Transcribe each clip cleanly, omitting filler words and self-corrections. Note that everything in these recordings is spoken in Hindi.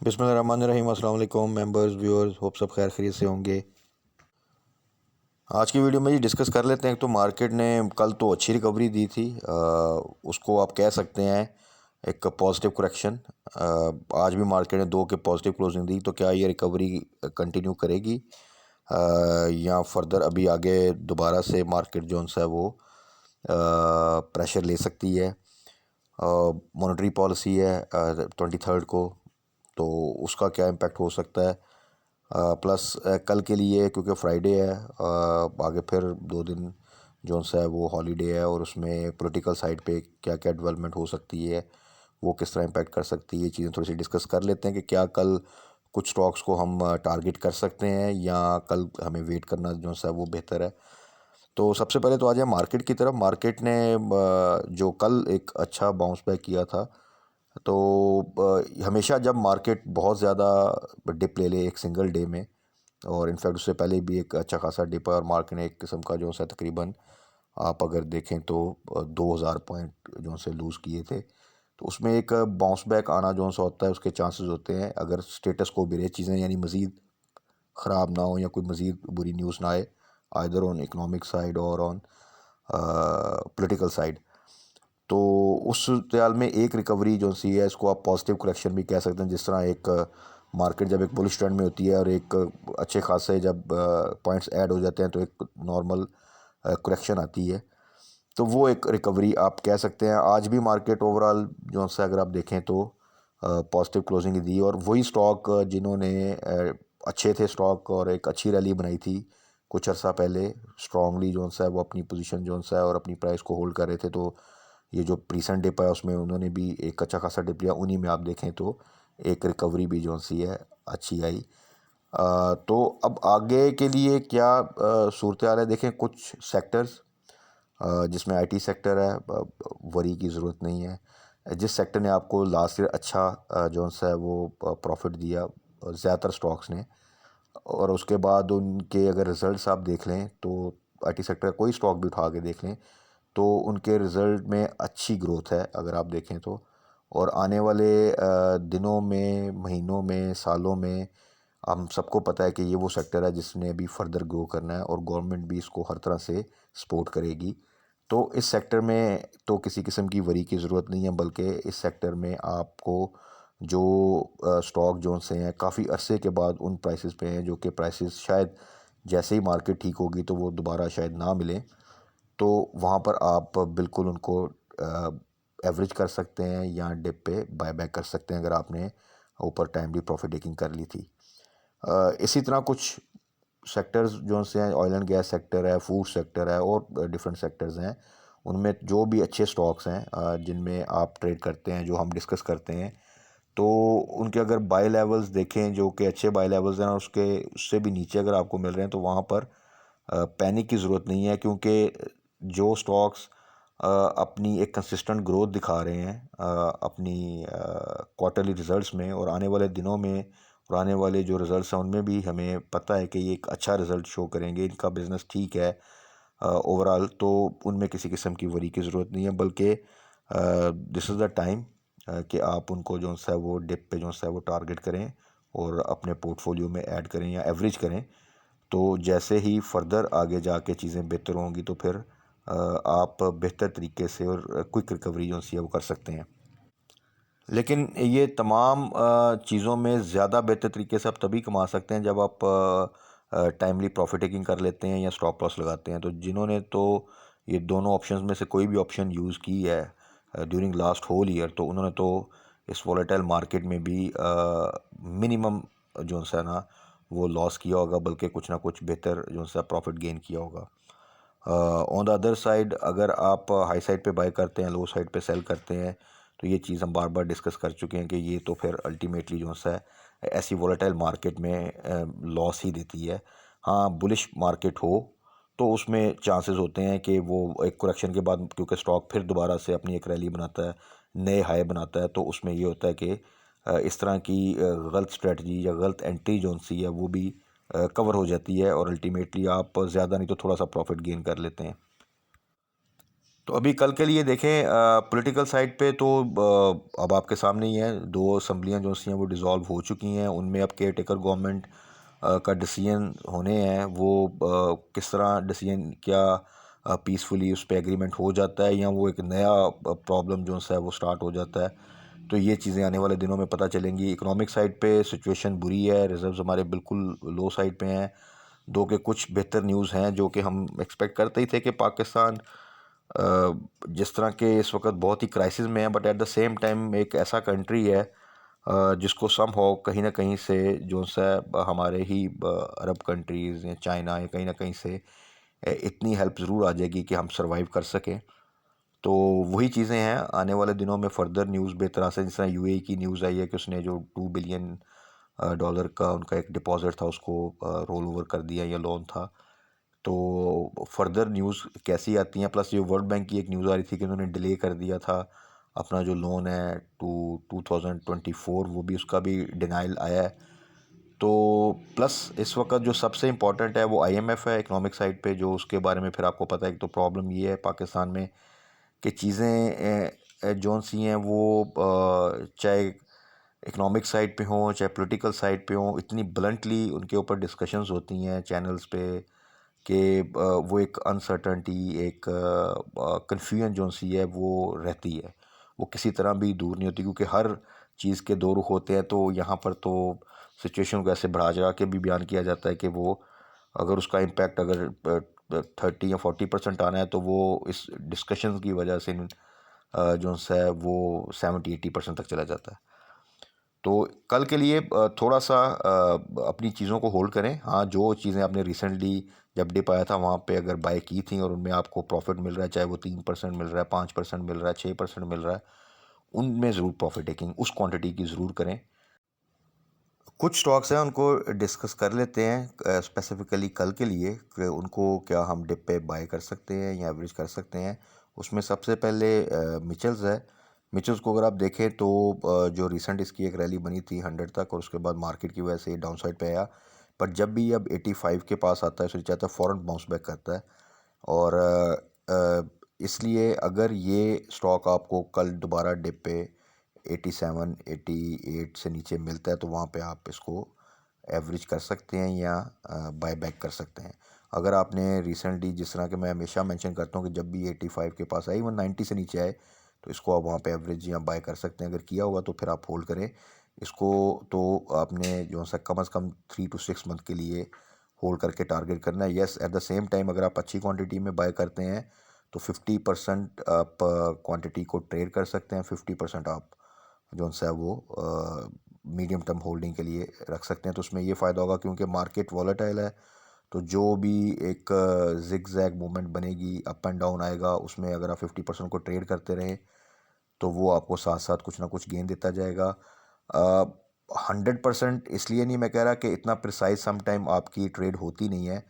बिस्मिल्लाहिर्रहमानिर्रहीम। अस्सलाम वालेकुम मेंबर्स व्यूअर्स, होप सब खैर खैरियत से होंगे। आज की वीडियो में जी डिस्कस कर लेते हैं। तो मार्केट ने कल तो अच्छी रिकवरी दी थी, उसको आप कह सकते हैं एक पॉजिटिव करेक्शन। आज भी मार्केट ने 2 के पॉजिटिव क्लोजिंग दी, तो क्या ये रिकवरी कंटिन्यू करेगी या फर्दर अभी आगे दोबारा से मार्केट जो है वो प्रेशर ले सकती है। मॉनेटरी पॉलिसी है 23 को, तो उसका क्या इम्पेक्ट हो सकता है। प्लस कल के लिए क्योंकि फ्राइडे है, आगे फिर 2 दिन जो सा है वो हॉलीडे है, और उसमें पॉलिटिकल साइड पे क्या क्या डेवलपमेंट हो सकती है, वो किस तरह इम्पेक्ट कर सकती है, ये चीज़ें थोड़ी सी डिस्कस कर लेते हैं कि क्या कल कुछ स्टॉक्स को हम टारगेट कर सकते हैं या कल हमें वेट करना जो सा वो बेहतर है। तो सबसे पहले तो आ जाए मार्केट की तरफ। मार्केट ने जो कल एक अच्छा बाउंस बैक किया था, तो हमेशा जब मार्केट बहुत ज़्यादा डिप ले ले एक सिंगल डे में, और इनफैक्ट उससे पहले भी एक अच्छा खासा डिप है और मार्केट ने एक किस्म का जो है तकरीबन आप अगर देखें तो 2000 पॉइंट जो से लूज़ किए थे, तो उसमें एक बाउंस बैक आना जो सा होता है उसके चांसेस होते हैं अगर स्टेटस को भी रहे चीज़ें, यानी मज़ीद ख़राब ना हो या कोई मज़ीद बुरी न्यूज़ ना आए, आइदर ऑन इकोनॉमिक साइड और ऑन पॉलिटिकल साइड। तो उस सूरत में एक रिकवरी जो सी है इसको आप पॉजिटिव करेक्शन भी कह सकते हैं। जिस तरह एक मार्केट जब एक बुलिश ट्रेंड में होती है और एक अच्छे खासे जब पॉइंट्स ऐड हो जाते हैं तो एक नॉर्मल करेक्शन आती है, तो वो एक रिकवरी आप कह सकते हैं। आज भी मार्केट ओवरऑल जो सा अगर आप देखें तो पॉजिटिव क्लोजिंग दी, और वही स्टॉक जिन्होंने अच्छे थे स्टॉक और एक अच्छी रैली बनाई थी कुछ अर्सा पहले, स्ट्रांगली जो सा है वो अपनी पोजीशन जो सा है और अपनी प्राइस को होल्ड कर रहे थे, तो ये जो रिसेंट डिप है उसमें उन्होंने भी एक अच्छा खासा डिप लिया। उन्हीं में आप देखें तो एक रिकवरी भी जो सी है अच्छी आई। तो अब आगे के लिए क्या सूरत हाल है, देखें कुछ सेक्टर्स जिसमें आईटी सेक्टर है, वरी की ज़रूरत नहीं है। जिस सेक्टर ने आपको लास्ट ईयर अच्छा जो सा है वो प्रॉफिट दिया ज़्यादातर स्टॉक्स ने, और उसके बाद उनके अगर रिज़ल्ट्स आप देख लें तो आईटी सेक्टर का कोई स्टॉक भी उठा के देख लें तो उनके रिज़ल्ट में अच्छी ग्रोथ है अगर आप देखें तो। और आने वाले दिनों में, महीनों में, सालों में हम सबको पता है कि ये वो सेक्टर है जिसने भी फर्दर ग्रो करना है और गवर्नमेंट भी इसको हर तरह से सपोर्ट करेगी। तो इस सेक्टर में तो किसी किस्म की वरी की ज़रूरत नहीं है, बल्कि इस सेक्टर में आपको जो स्टॉक जो से हैं काफ़ी अरसे के बाद उन प्राइसेस पे हैं जो कि प्राइसेस शायद जैसे ही मार्केट ठीक होगी तो वो दोबारा शायद ना मिलें, तो वहाँ पर आप बिल्कुल उनको एवरेज कर सकते हैं या डिप पे बाय बैक कर सकते हैं अगर आपने ऊपर टाइमली प्रॉफिट टेकिंग कर ली थी। इसी तरह कुछ सेक्टर्स जो से हैं, ऑयल एंड गैस सेक्टर है, फूड सेक्टर है, और डिफरेंट सेक्टर्स हैं। उनमें जो भी अच्छे स्टॉक्स हैं जिनमें आप ट्रेड करते हैं, जो हम डिस्कस करते हैं, तो उनके अगर बाय लेवल्स देखें जो कि अच्छे बाय लेवल्स हैं और उसके उससे भी नीचे अगर आपको मिल रहे हैं तो वहाँ पर पैनिक की ज़रूरत नहीं है, क्योंकि जो स्टॉक्स अपनी एक कंसिस्टेंट ग्रोथ दिखा रहे हैं अपनी क्वार्टरली रिजल्ट्स में, और आने वाले दिनों में और आने वाले जो रिज़ल्ट्स हैं उनमें भी हमें पता है कि ये एक अच्छा रिज़ल्ट शो करेंगे, इनका बिज़नेस ठीक है ओवरऑल, तो उनमें किसी किस्म की वरी की ज़रूरत नहीं है। बल्कि दिस इज़ द टाइम कि आप उनको जो सा है वो डिप पे जो सा है वो टारगेट करें और अपने पोर्टफोलियो में ऐड करें या एवरेज करें। तो जैसे ही फर्दर आगे जाके चीज़ें बेहतर होंगी तो फिर आप बेहतर तरीके से और क्विक रिकवरी जो सी है वो कर सकते हैं। लेकिन ये तमाम चीज़ों में ज़्यादा बेहतर तरीके से आप तभी कमा सकते हैं जब आप टाइमली प्रॉफिट टेकिंग कर लेते हैं या स्टॉप लॉस लगाते हैं। तो जिन्होंने तो ये दोनों ऑप्शंस में से कोई भी ऑप्शन यूज़ की है ड्यूरिंग लास्ट होल ईयर, तो उन्होंने तो इस वॉलेटाइल मार्केट में भी मिनिमम जो सा ना वो लॉस किया होगा, बल्कि कुछ ना कुछ बेहतर जो सा प्रॉफिट गेन किया होगा। ऑन द अदर साइड अगर आप हाई साइड पे बाय करते हैं, लो साइड पे सेल करते हैं, तो ये चीज़ हम बार बार डिस्कस कर चुके हैं कि ये तो फिर अल्टीमेटली जो सा है ऐसी वॉलेटाइल मार्केट में लॉस ही देती है। हाँ, बुलिश मार्केट हो तो उसमें चांसेस होते हैं कि वो एक करेक्शन के बाद क्योंकि स्टॉक फिर दोबारा से अपनी एक रैली बनाता है, नए हाई बनाता है, तो उसमें ये होता है कि इस तरह की गलत स्ट्रेटजी या गलत एंट्री जो सी है वो भी कवर हो जाती है और अल्टीमेटली आप ज़्यादा नहीं तो थोड़ा सा प्रॉफिट गेन कर लेते हैं। तो अभी कल के लिए देखें पॉलिटिकल साइड पे तो अब आपके सामने ही है, दो असम्बलियाँ जो सी हैं वो डिज़ोल्व हो चुकी हैं। उनमें अब केयर टेकर गवर्नमेंट का डिसीजन होने हैं। वो किस तरह डिसीजन, क्या पीसफुली उस पर एग्रीमेंट हो जाता है या वो एक नया प्रॉब्लम जो सा है वो स्टार्ट हो जाता है, तो ये चीज़ें आने वाले दिनों में पता चलेंगी। इकोनॉमिक साइड पे सिचुएशन बुरी है, रिजर्व्स हमारे बिल्कुल लो साइड पे हैं। दो के कुछ बेहतर न्यूज़ हैं जो कि हम एक्सपेक्ट करते ही थे कि पाकिस्तान जिस तरह के इस वक्त बहुत ही क्राइसिस में है, but at the same time एक ऐसा कंट्री है जिसको सम हो कहीं ना कहीं से जो सा हमारे ही अरब कंट्रीज़ या चाइना या कहीं ना कहीं से इतनी हेल्प ज़रूर आ जाएगी कि हम सरवाइव कर सकें। तो वही चीज़ें हैं आने वाले दिनों में फर्दर न्यूज़ बेहतर से, जिस तरह यूएई की न्यूज़ आई है कि उसने जो $2 बिलियन का उनका एक डिपॉजिट था उसको रोल ओवर कर दिया या लोन था। तो फर्दर न्यूज़ कैसी आती हैं, प्लस ये वर्ल्ड बैंक की एक न्यूज़ आ रही थी कि उन्होंने डिले कर दिया था अपना जो लोन है टू 2024, वो भी उसका भी डिनाइल आया है। तो प्लस इस वक्त जो सबसे इम्पॉर्टेंट है वो आईएमएफ है इकोनॉमिक साइड पे, जो उसके बारे में फिर आपको पता है कि तो प्रॉब्लम ये है पाकिस्तान में कि चीज़ें जौन सी हैं वो चाहे इकोनॉमिक साइड पे हों चाहे पॉलिटिकल साइड पे हों, इतनी ब्लंटली उनके ऊपर डिस्कशंस होती हैं चैनल्स पे कि वो एक अनसर्टनटी, एक कन्फ्यूजन जो सी है वो रहती है। वो किसी तरह भी दूर नहीं होती, क्योंकि हर चीज़ के दो रुख होते हैं। तो यहाँ पर तो सिचुएशन को ऐसे बढ़ा चढ़ा के भी बयान किया जाता है कि वो अगर उसका इम्पैक्ट अगर 30 या 40% आना है तो वो इस डिस्कशन की वजह से जो सा है वो 70-80% तक चला जाता है। तो कल के लिए थोड़ा सा अपनी चीज़ों को होल्ड करें। हाँ, जो चीज़ें आपने रिसेंटली जब डिप आया था वहाँ पे अगर बाय की थी और उनमें आपको प्रॉफिट मिल रहा है, चाहे वो 3% मिल रहा है, 5% मिल रहा है, 6% मिल रहा है, उनमें ज़रूर प्रॉफिट टेकिंग उस क्वांटिटी की ज़रूर करें। कुछ स्टॉक्स हैं उनको डिस्कस कर लेते हैं स्पेसिफिकली कल के लिए कि उनको क्या हम डिप पे बाय कर सकते हैं या एवरेज कर सकते हैं। उसमें सबसे पहले मिचल्स है। मिचल्स को अगर आप देखें तो जो रिसेंट इसकी एक रैली बनी थी 100 तक, और उसके बाद मार्केट की वजह से डाउन साइड पे आया, पर जब भी अब 85 के पास आता है तो चाहता है फ़ौरन बाउंस बैक करता है। और इसलिए अगर ये स्टॉक आपको कल दोबारा डिप पे 87 88 से नीचे मिलता है तो वहाँ पे आप इसको एवरेज कर सकते हैं या बाय बैक कर सकते हैं। अगर आपने रिसेंटली, जिस तरह के मैं हमेशा मेंशन करता हूँ कि जब भी 85 के पास आए, इवन 90 से नीचे आए, तो इसको आप वहाँ पे एवरेज या बाय कर सकते हैं। अगर किया हुआ तो फिर आप होल्ड करें इसको। तो आपने जो सा कम से कम 3 to 6 मंथ के लिए होल्ड करके टारगेट करना है। Yes, eight the same time अगर आप अच्छी क्वांटिटी में बाय करते हैं तो 50% आप क्वांटिटी को ट्रेड कर सकते हैं, 50% आप जो सा है वो मीडियम टर्म होल्डिंग के लिए रख सकते हैं। तो उसमें ये फ़ायदा होगा क्योंकि मार्केट वॉलेटाइल है, तो जो भी एक जिग जैग मूवमेंट बनेगी, अप एंड डाउन आएगा, उसमें अगर आप 50% को ट्रेड करते रहें तो वो आपको साथ साथ कुछ ना कुछ गेन देता जाएगा। 100% इसलिए नहीं मैं कह रहा कि इतना प्रिसाइज सम टाइम आपकी ट्रेड होती नहीं है,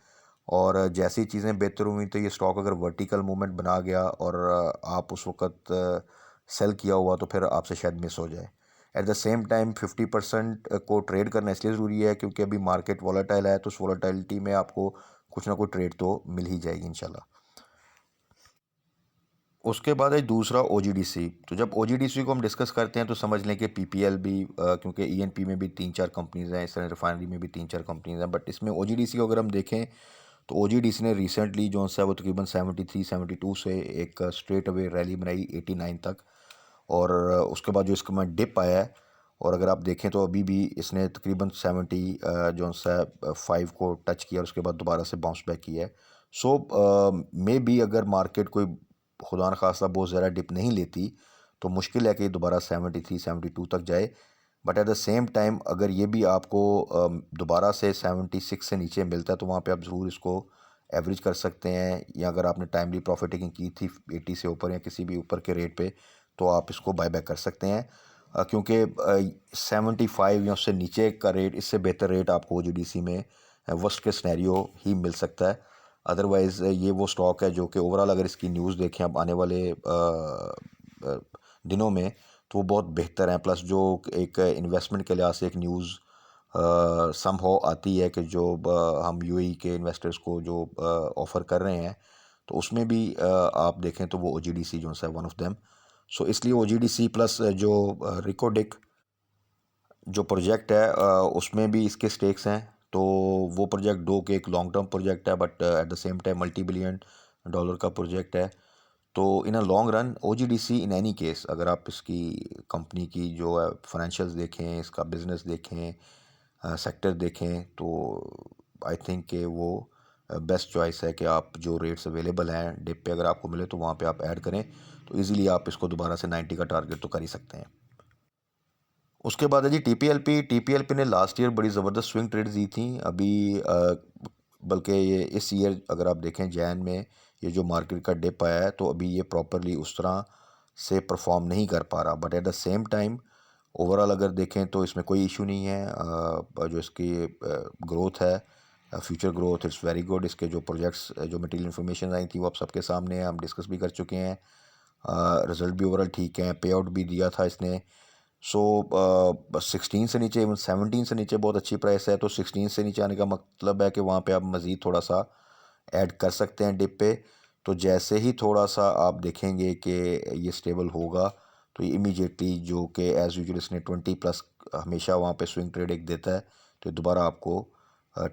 और जैसी चीज़ें बेहतर हुई तो ये स्टॉक अगर वर्टिकल मूवमेंट बना गया और आप उस वक्त सेल किया हुआ तो फिर आपसे शायद मिस हो जाए। एट द सेम टाइम 50% को ट्रेड करना इसलिए ज़रूरी है क्योंकि अभी मार्केट वॉलेटाइल है, तो उस वॉलेटाइलिटी में आपको कुछ ना कुछ ट्रेड तो मिल ही जाएगी इंशाल्लाह। उसके बाद है दूसरा ओजीडीसी। तो जब ओजीडीसी को हम डिस्कस करते हैं तो समझ लें कि पीपीएल भी, क्योंकि ईएनपी में भी 3-4 कंपनीज़ हैं, इस तरह रिफाइनरी में भी 3-4 कंपनीज़ हैं, बट इसमें ओजीडीसी को अगर हम देखें तो ओजीडीसी ने रिसेंटली जो है वो तकरीबन 73-72 से एक स्ट्रेट अवे रैली बनाई 89 तक, और उसके बाद जो इसका में डिप आया है, और अगर आप देखें तो अभी भी इसने तकरीबन 70 जो सा 5 को टच किया और उसके बाद दोबारा से बाउंस बैक किया है। सो मे बी अगर मार्केट कोई खुदा न खास्ता बहुत ज़्यादा डिप नहीं लेती तो मुश्किल है कि दोबारा 73-72 तक जाए। But at the same time अगर ये भी आपको दोबारा से 76 से नीचे मिलता है तो वहाँ पे आप ज़रूर इसको एवरेज कर सकते हैं, या अगर आपने टाइमली प्रॉफिट टेकिंग की थी 80 से ऊपर या किसी भी ऊपर के रेट पे तो आप इसको बाय बैक कर सकते हैं। क्योंकि 75 या उससे नीचे का रेट, इससे बेहतर रेट आपको ओजीडीसी में वर्स्ट के सिनेरियो ही मिल सकता है। अदरवाइज़ ये वो स्टॉक है जो कि ओवरऑल अगर इसकी न्यूज़ देखें अब आने वाले दिनों में तो वो बहुत बेहतर हैं। प्लस जो एक इन्वेस्टमेंट के लिहाज से एक न्यूज़ समहाउ आती है कि जो हम यूएई के इन्वेस्टर्स को जो ऑफ़र कर रहे हैं, तो उसमें भी आप देखें तो वो OGDC जो है वन ऑफ देम। सो इसलिए OGDC प्लस जो रिकोडिक जो प्रोजेक्ट है उसमें भी इसके स्टेक्स हैं। तो वो प्रोजेक्ट डो के एक लॉन्ग टर्म प्रोजेक्ट है, but at the same time $multi-billion का प्रोजेक्ट है। तो in a long run OGDC in any case, अगर आप इसकी कंपनी की जो है फाइनेंशियल्स देखें, इसका बिजनेस देखें, सेक्टर देखें, तो आई थिंक कि वो बेस्ट चॉइस है कि आप जो रेट्स अवेलेबल हैं डिप पे अगर आपको मिले तो वहाँ पे आप ऐड करें, तो इजीली आप इसको दोबारा से 90 का टारगेट तो कर ही सकते हैं। उसके बाद है जी TPLP ने लास्ट ईयर बड़ी ज़बरदस्त स्विंग ट्रेड्स दी थी। अभी बल्कि ये इस ईयर अगर आप देखें जैन में ये जो मार्केट का डिप आया है, तो अभी ये प्रॉपरली उस तरह से परफॉर्म नहीं कर पा रहा, but at the same time overall अगर देखें तो इसमें कोई इशू नहीं है। जो इसकी ग्रोथ है, future growth it's very good. इसके जो प्रोजेक्ट्स जो मटेरियल इन्फॉर्मेशन आई थी वो आप सबके सामने हैं, हम डिस्कस भी कर चुके हैं। रिजल्ट भी ओवरऑल ठीक है, पे आउट भी दिया था इसने। सो 16 से नीचे, इवन 17 से नीचे बहुत अच्छी प्राइस है। तो 16 से नीचे आने का मतलब है कि वहाँ पे आप मज़ीद थोड़ा सा ऐड कर सकते हैं डिप पे। तो जैसे ही थोड़ा सा आप देखेंगे कि ये स्टेबल होगा, तो ये इमीडिएटली जो कि एज़ यूजुअल इसने 20+ हमेशा वहाँ पे स्विंग ट्रेड एक देता है, तो दोबारा आपको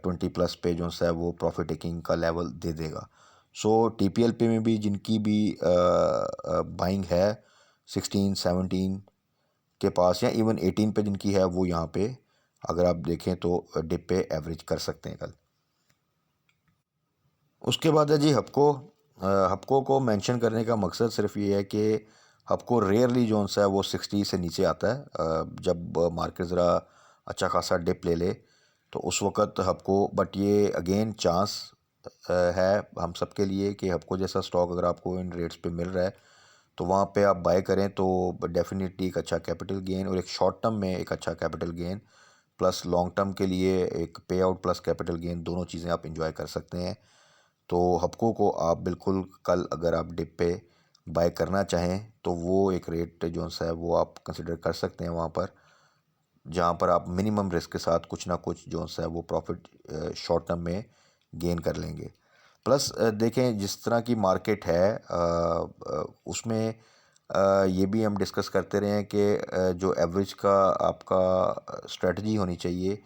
20+ पे जो है वो प्रॉफिट टेकिंग का लेवल दे देगा। सो TPLP में भी जिनकी भी बाइंग है 16, 17 के पास या इवन 18 पे जिनकी है, वो यहाँ पे अगर आप देखें तो डिप पे एवरेज कर सकते हैं कल। उसके बाद है जी हपको। हपको को मेंशन करने का मकसद सिर्फ ये है कि हपको रेयरली जो है वो 60 से नीचे आता है। जब मार्केट ज़रा अच्छा खासा डिप ले ले तो उस वक़्त हपको, बट ये अगेन चांस है हम सब के लिए कि हपको जैसा स्टॉक अगर आपको इन रेट्स पे मिल रहा है तो वहाँ पे आप बाय करें तो डेफिनेटली एक अच्छा कैपिटल गेन, और एक शॉर्ट टर्म में एक अच्छा capital gain plus long term के लिए एक पे आउट प्लस कैपिटल गेन, दोनों चीज़ें आप इंजॉय कर सकते हैं। तो हपको को आप बिल्कुल कल अगर आप डिप पे बाय करना चाहें तो वो एक रेट जो है वो आप कंसिडर कर सकते हैं वहाँ पर, जहाँ पर आप मिनिमम रिस्क के साथ कुछ ना कुछ जो है वो प्रॉफिट शॉर्ट टर्म में गेन कर लेंगे। प्लस देखें जिस तरह की मार्केट है उसमें ये भी हम डिस्कस करते रहे हैं कि जो एवरेज का आपका स्ट्रेटजी होनी चाहिए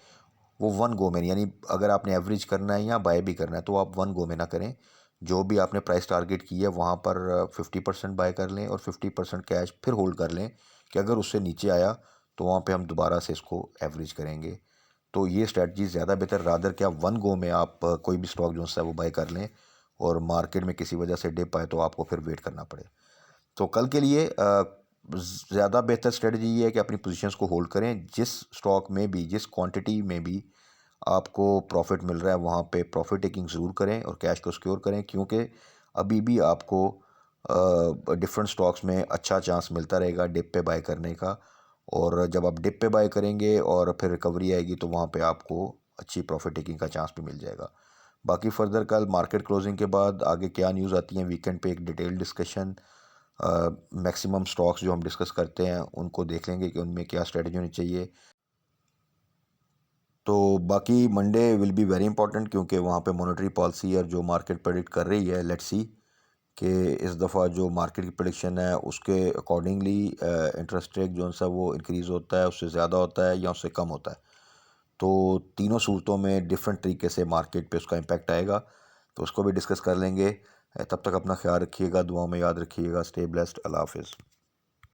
वो वन गो में, यानी अगर आपने एवरेज करना है या बाय भी करना है तो आप वन गो में ना करें। जो भी आपने प्राइस टारगेट की है वहाँ पर 50% बाय कर लें और 50% कैश फिर होल्ड कर लें कि अगर उससे नीचे आया तो वहाँ पे हम दोबारा से इसको एवरेज करेंगे। तो ये स्ट्रेटजी ज़्यादा बेहतर, रादर क्या वन गो में आप कोई भी स्टॉक जो है वो बाय कर लें और मार्केट में किसी वजह से डिप आए तो आपको फिर वेट करना पड़े। तो कल के लिए ज़्यादा बेहतर स्ट्रेटजी ये है कि अपनी पोजीशंस को होल्ड करें। जिस स्टॉक में भी, जिस क्वांटिटी में भी आपको प्रॉफिट मिल रहा है वहाँ पे प्रॉफिट टेकिंग ज़रूर करें और कैश को सिक्योर करें, क्योंकि अभी भी आपको डिफरेंट स्टॉक्स में अच्छा चांस मिलता रहेगा डिप पे बाय करने का। और जब आप डिप पे बाय करेंगे और फिर रिकवरी आएगी तो वहाँ पे आपको अच्छी प्रॉफिट टेकिंग का चांस भी मिल जाएगा। बाकी फर्दर कल मार्केट क्लोजिंग के बाद आगे क्या न्यूज़ आती हैं, वीकेंड पे एक डिटेल डिस्कशन, मैक्सिमम स्टॉक्स जो हम डिस्कस करते हैं उनको देख लेंगे कि उनमें क्या स्ट्रेटजी होनी चाहिए। तो बाकी Monday will be very important, क्योंकि वहाँ पे मॉनेटरी पॉलिसी और जो मार्केट प्रेडिक्ट कर रही है, लेट्स सी कि इस दफ़ा जो मार्केट की प्रेडिक्शन है उसके अकॉर्डिंगली इंटरेस्ट रेट जो है वो इंक्रीज़ होता है, उससे ज़्यादा होता है या उससे कम होता है। तो तीनों सूरतों में डिफरेंट तरीके से मार्केट पे उसका इम्पैक्ट आएगा, तो उसको भी डिस्कस कर लेंगे। तब तक अपना ख्याल रखिएगा, दुआ में याद रखिएगा। स्टे ब्लेस्ड, अल्लाह हाफिज़।